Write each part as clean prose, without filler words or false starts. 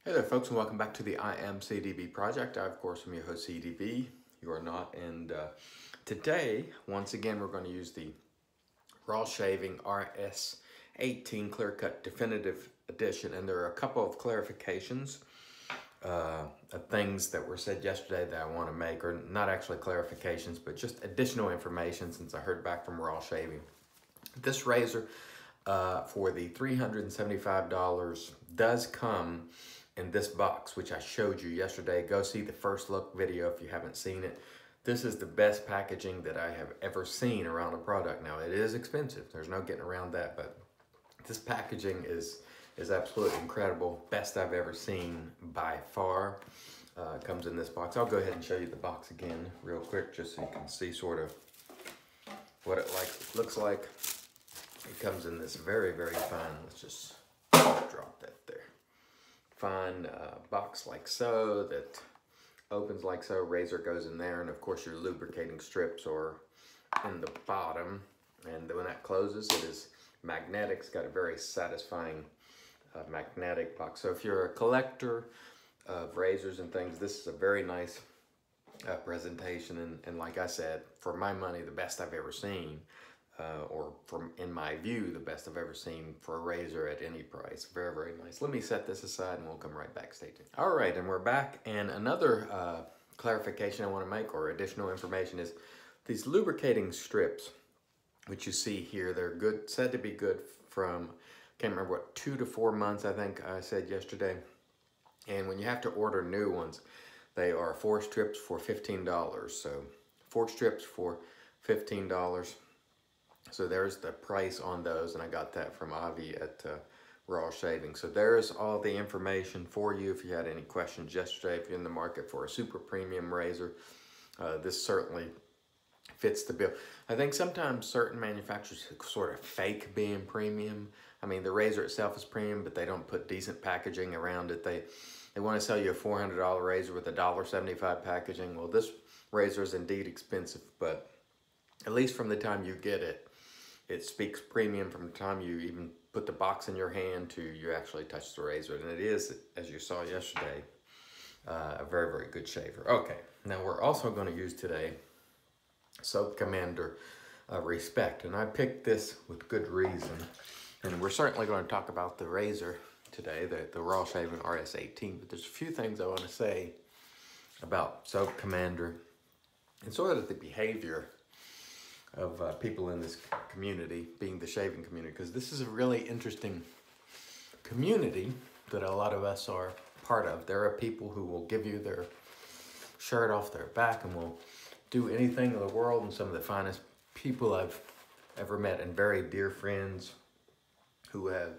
Hey there folks, and welcome back to the I Am CDB project. I of course am your host CDB. You are not, and today once again we're going to use the Raw Shaving RS18 Clear Cut Definitive Edition, and there are a couple of clarifications of things that were said yesterday that I want to make, or not actually clarifications but just additional information since I heard back from Raw Shaving. This razor for the $375 does come in this box, which I showed you yesterday. Go see the first look video if you haven't seen it. This is the best packaging that I have ever seen around a product. Now, it is expensive. There's no getting around that, but this packaging is absolutely incredible. Best I've ever seen by far. Comes in this box. I'll go ahead and show you the box again real quick just so you can see sort of what it looks like. It comes in this very, very fine, let's just drop that there. Fine box like so, that opens like so, razor goes in there, and of course your lubricating strips are in the bottom, and when that closes it is magnetic. It's got a very satisfying magnetic box. So if you're a collector of razors and things, this is a very nice presentation, and like I said, for my money, the best I've ever seen. Or from, in my view, the best I've ever seen for a razor at any price. Very, very nice. Let me set this aside and we'll come right back. Stay tuned. All right, and we're back. And another clarification I want to make, or additional information, is these lubricating strips, which you see here, they're good, said to be good from, can't remember what, 2 to 4 months, I think I said yesterday. And when you have to order new ones, they are 4 strips for $15. So 4 strips for $15. So there's the price on those, and I got that from Avi at Raw Shaving. So there's all the information for you if you had any questions yesterday. If you're in the market for a super premium razor, this certainly fits the bill. I think sometimes certain manufacturers sort of fake being premium. I mean, the razor itself is premium, but they don't put decent packaging around it. They want to sell you a $400 razor with a $1.75 packaging. Well, this razor is indeed expensive, but at least from the time you get it, it speaks premium from the time you even put the box in your hand to you actually touch the razor. And it is, as you saw yesterday, a very, very good shaver. Okay, now we're also going to use today Soap Commander Respect. And I picked this with good reason. And we're certainly going to talk about the razor today, the Raw Shaving RS18. But there's a few things I want to say about Soap Commander and sort of the behavior of people in this community, being the shaving community, because this is a really interesting community that a lot of us are part of. There are people who will give you their shirt off their back and will do anything in the world, and some of the finest people I've ever met, and very dear friends who have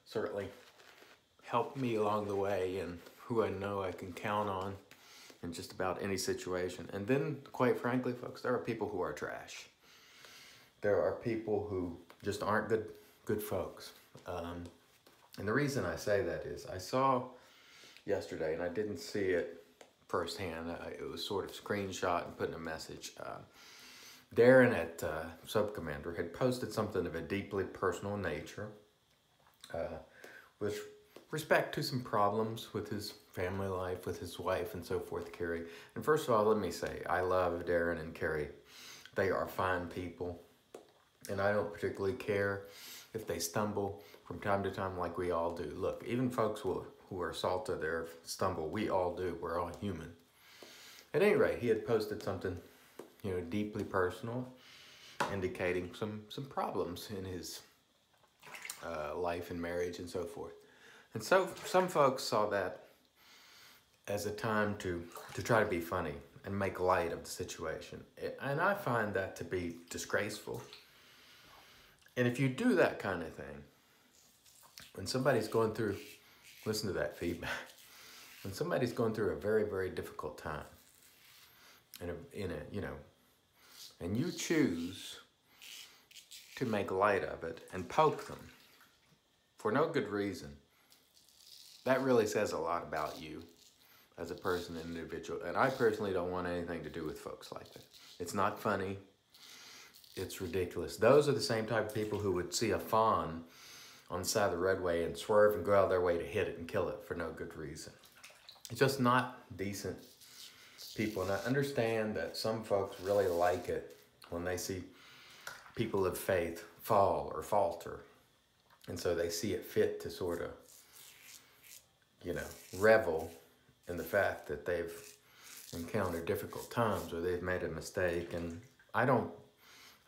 certainly helped me along the way and who I know I can count on in just about any situation. And then, quite frankly, folks, there are people who are trash. There are people who just aren't good folks. And the reason I say that is I saw yesterday, and I didn't see it firsthand. It was sort of screenshot and put in a message. Darren at Soap Commander had posted something of a deeply personal nature with respect to some problems with his family life, with his wife and so forth, Carrie. And first of all, let me say, I love Darren and Carrie. They are fine people, and I don't particularly care if they stumble from time to time like we all do. Look, even folks who are salted or stumble, we all do. We're all human. At any rate, he had posted something, deeply personal, indicating some problems in his life and marriage and so forth. And so some folks saw that as a time to try to be funny and make light of the situation. And I find that to be disgraceful. And if you do that kind of thing, when somebody's going through, listen to that feedback, when somebody's going through a very, very difficult time, and and you choose to make light of it and poke them for no good reason, that really says a lot about you as a person and individual. And I personally don't want anything to do with folks like that. It's not funny. It's ridiculous. Those are the same type of people who would see a fawn on the side of the roadway and swerve and go out of their way to hit it and kill it for no good reason. It's just not decent people. And I understand that some folks really like it when they see people of faith fall or falter. And so they see it fit to sort of, you know, revel in the fact that they've encountered difficult times or they've made a mistake. And I don't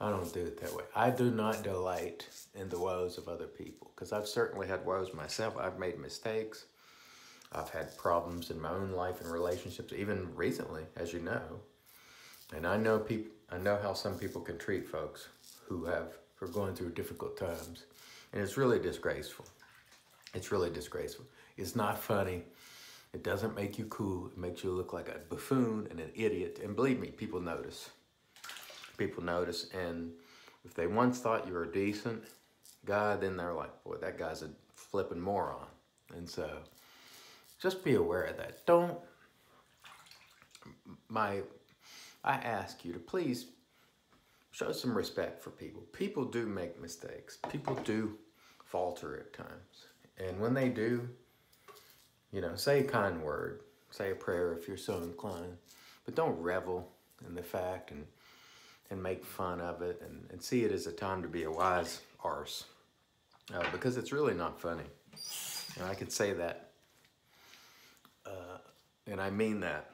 do it that way. I do not delight in the woes of other people, because I've certainly had woes myself. I've made mistakes. I've had problems in my own life and relationships, even recently, as you know. And I know how some people can treat folks who are going through difficult times. And it's really disgraceful. It's really disgraceful. It's not funny. It doesn't make you cool. It makes you look like a buffoon and an idiot. And believe me, people notice. People notice. And if they once thought you were a decent guy, then they're like, boy, that guy's a flipping moron. And so just be aware of that. I ask you to please show some respect for people. People do make mistakes. People do falter at times. And when they do, you know, say a kind word, say a prayer if you're so inclined, but don't revel in the fact and make fun of it and see it as a time to be a wise arse, because it's really not funny. And I could say that, and I mean that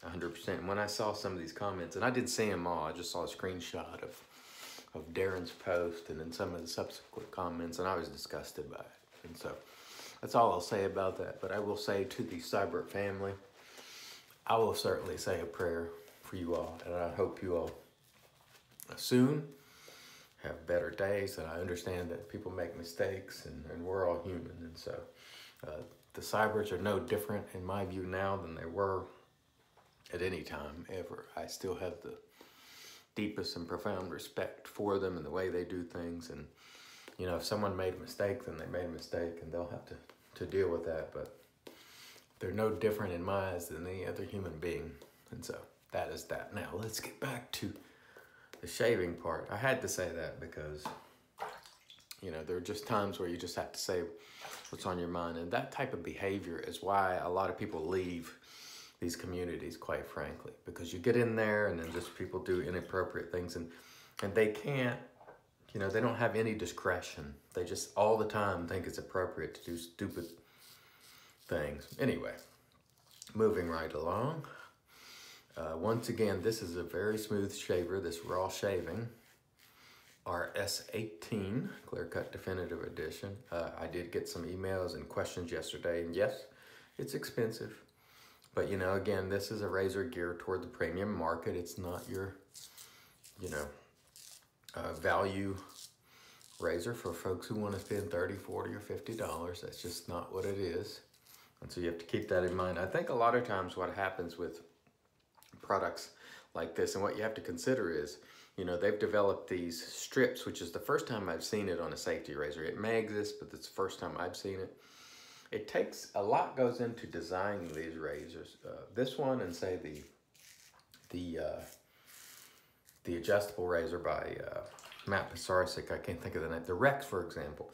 100%. And when I saw some of these comments, and I didn't see them all, I just saw a screenshot of Darren's post and then some of the subsequent comments, and I was disgusted by it. And so that's all I'll say about that. But I will say to the Seibert family, I will certainly say a prayer for you all, and I hope you all soon have better days. And I understand that people make mistakes, and we're all human. And so the Seiberts are no different in my view now than they were at any time ever. I still have the deepest and profound respect for them and the way they do things. And, you know, if someone made a mistake, then they made a mistake, and they'll have to deal with that. But they're no different in my eyes than any other human being. And so that is that. Now, let's get back to the shaving part. I had to say that because, you know, there are just times where you just have to say what's on your mind. And that type of behavior is why a lot of people leave these communities, quite frankly, because you get in there and then just people do inappropriate things, and they can't, you know, they don't have any discretion. They just all the time think it's appropriate to do stupid things. Anyway, moving right along. Once again, this is a very smooth shaver, this Raw Shaving RS18 Clear Cut Definitive Edition. I did get some emails and questions yesterday, and yes, it's expensive. But, you know, again, this is a razor geared toward the premium market. It's not your, you know, value razor for folks who want to spend $30, $40, or $50. That's just not what it is. And so you have to keep that in mind. I think a lot of times what happens with products like this, and what you have to consider is, you know, they've developed these strips, which is the first time I've seen it on a safety razor. It may exist, but it's the first time I've seen it. It takes a lot goes into designing these razors. This one and say the adjustable razor by Matt Pisarcik, I can't think of the name. The Rex, for example.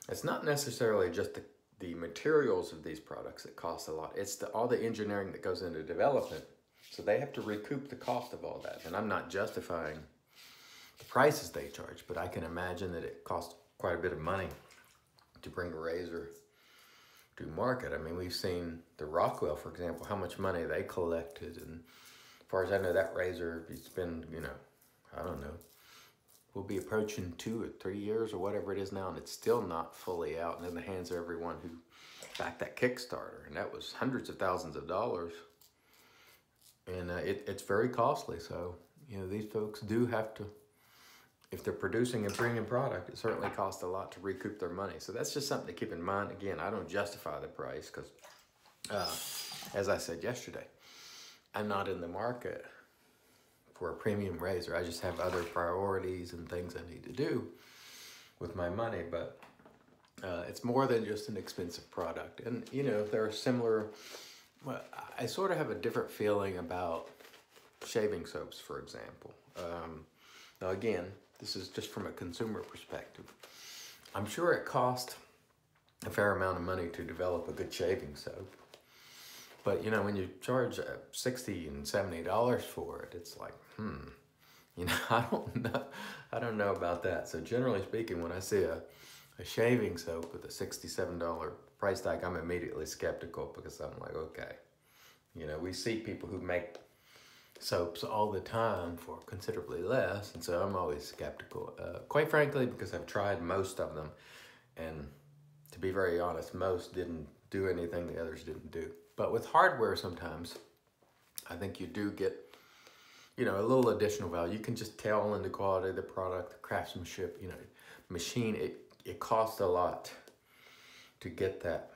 It's not necessarily just the materials of these products that cost a lot. It's all the engineering that goes into development. So they have to recoup the cost of all that. And I'm not justifying the prices they charge, but I can imagine that it costs quite a bit of money to bring a razor to market. I mean, we've seen the Rockwell, for example, how much money they collected. And as far as I know, that razor, it's been, you know, I don't know, we'll be approaching 2 or 3 years or whatever it is now, and it's still not fully out and in the hands of everyone who backed that Kickstarter. And that was hundreds of thousands of dollars. And it's very costly. So, you know, these folks do have to, if they're producing a premium product, it certainly costs a lot to recoup their money. So that's just something to keep in mind. Again, I don't justify the price because, as I said yesterday, I'm not in the market for a premium razor. I just have other priorities and things I need to do with my money. But it's more than just an expensive product. And, you know, there are similar, well, I sort of have a different feeling about shaving soaps, for example. Now, again, this is just from a consumer perspective. I'm sure it cost a fair amount of money to develop a good shaving soap. But you know, when you charge $60 and $70 for it, it's like, you know, I don't know about that. So generally speaking, when I see a shaving soap with a $67 price tag, I'm immediately skeptical because I'm like, okay, you know, we see people who make soaps all the time for considerably less, and so I'm always skeptical. Quite frankly, because I've tried most of them, and to be very honest, most didn't do anything the others didn't do. But with hardware, sometimes I think you do get, you know, a little additional value. You can just tell in the quality of the product, the craftsmanship, you know, machine. It costs a lot to get that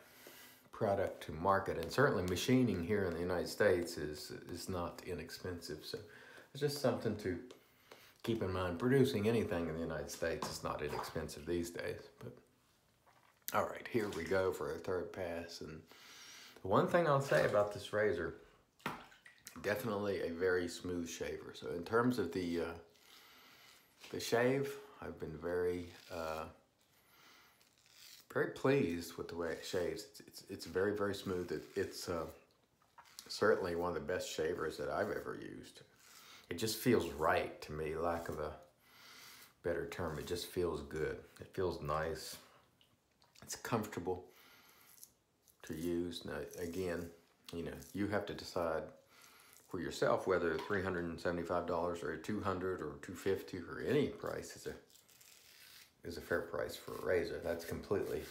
product to market, and certainly machining here in the United States is not inexpensive. So it's just something to keep in mind. Producing anything in the United States is not inexpensive these days. But all right, here we go for a third pass. And the one thing I'll say about this razor, definitely a very smooth shaver. So in terms of the shave, I've been very pleased with the way it shaves. It's very, very smooth. It's certainly one of the best shavers that I've ever used. It just feels right to me, lack of a better term. It just feels good. It feels nice. It's comfortable to use. Now, again, you know, you have to decide for yourself whether $375 or $200 or $250 or any price is a fair price for a razor. That's completely,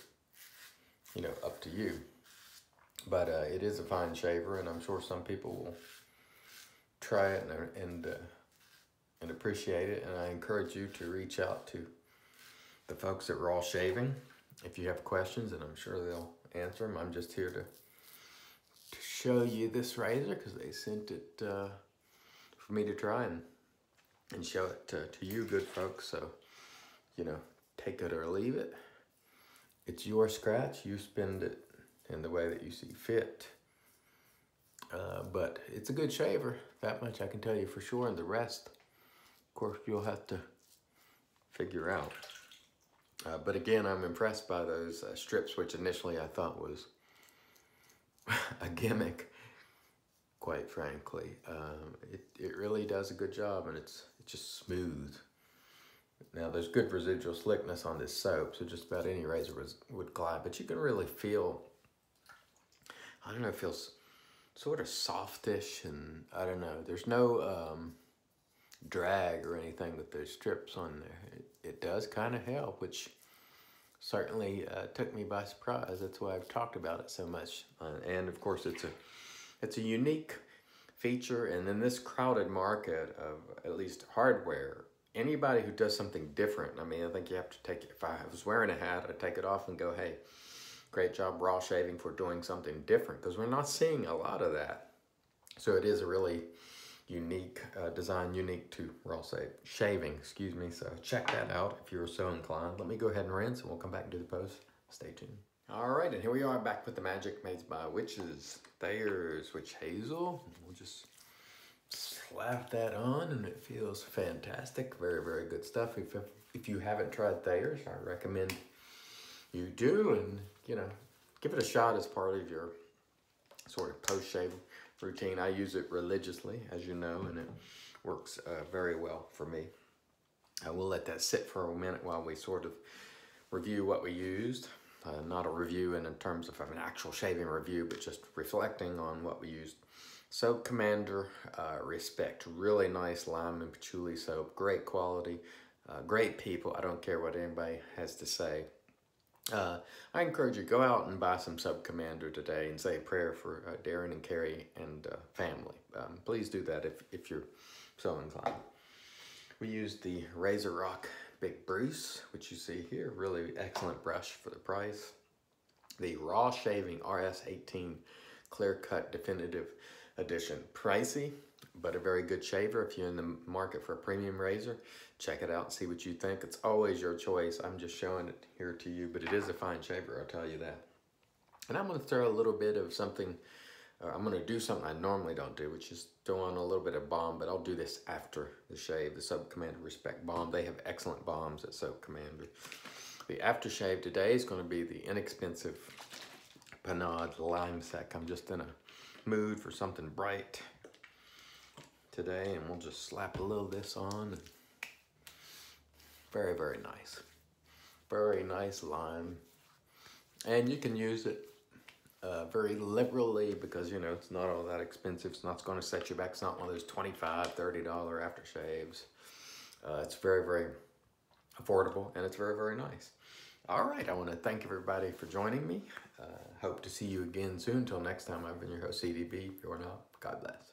you know, up to you. But it is a fine shaver, and I'm sure some people will try it and appreciate it. And I encourage you to reach out to the folks at Raw Shaving if you have questions, and I'm sure they'll answer them. I'm just here to show you this razor because they sent it for me to try and show it to you good folks. So, you know, take it or leave it. It's your scratch. You spend it in the way that you see fit. But it's a good shaver. That much I can tell you for sure. And the rest, of course, you'll have to figure out. But again, I'm impressed by those strips, which initially I thought was a gimmick, quite frankly. It really does a good job, and it's just smooth. Now, there's good residual slickness on this soap, so just about any razor would glide, but you can really feel, I don't know, it feels sort of softish, and I don't know, there's no drag or anything with those strips on there. It does kind of help, which certainly took me by surprise. That's why I've talked about it so much. And of course, it's a unique feature, and in this crowded market of at least hardware, anybody who does something different, I mean, I think you have to take it. If I was wearing a hat, I'd take it off and go, hey, great job Raw Shaving for doing something different, because we're not seeing a lot of that. So it is a really unique design, unique to Raw Shaving, excuse me. So check that out if you're so inclined. Let me go ahead and rinse, and we'll come back and do the post. Stay tuned. All right, and here we are back with the Magic Made by Witches Thayer's Witch Hazel. We'll just slap that on, and it feels fantastic. Very, very good stuff. If you haven't tried Thayer's, I recommend you do, and you know, give it a shot as part of your sort of post-shave routine. I use it religiously, as you know, and it works very well for me. I will let that sit for a minute while we sort of review what we used. Not a review in terms of an actual shaving review, but just reflecting on what we used. Soap Commander Respect, really nice lime and patchouli soap, great quality, great people. I don't care what anybody has to say. I encourage you, go out and buy some Soap Commander today and say a prayer for Darren and Carrie and family. Please do that if you're so inclined. We used the RazoRock Big Bruce, which you see here, really excellent brush for the price. The Raw Shaving RS18 Clear Cut Definitive Edition, pricey, but a very good shaver. If you're in the market for a premium razor, check it out and see what you think. It's always your choice. I'm just showing it here to you, but it is a fine shaver, I'll tell you that. And I'm going to throw a little bit of something, I'm going to do something I normally don't do, which is throw on a little bit of balm, but I'll do this after the shave, the Soap Commander Respect Balm. They have excellent balms at Soap Commander. The aftershave today is going to be the inexpensive Panaud Lime Sec. I'm just in a mood for something bright today, and we'll just slap a little of this on. Very, very nice. Very nice lime. And you can use it very liberally because, you know, it's not all that expensive. It's not going to set you back. It's not one of those $25, $30 aftershaves. It's very, very affordable, and it's very, very nice. All right, I want to thank everybody for joining me. Hope to see you again soon. Until next time, I've been your host, CDB. If you're not, God bless.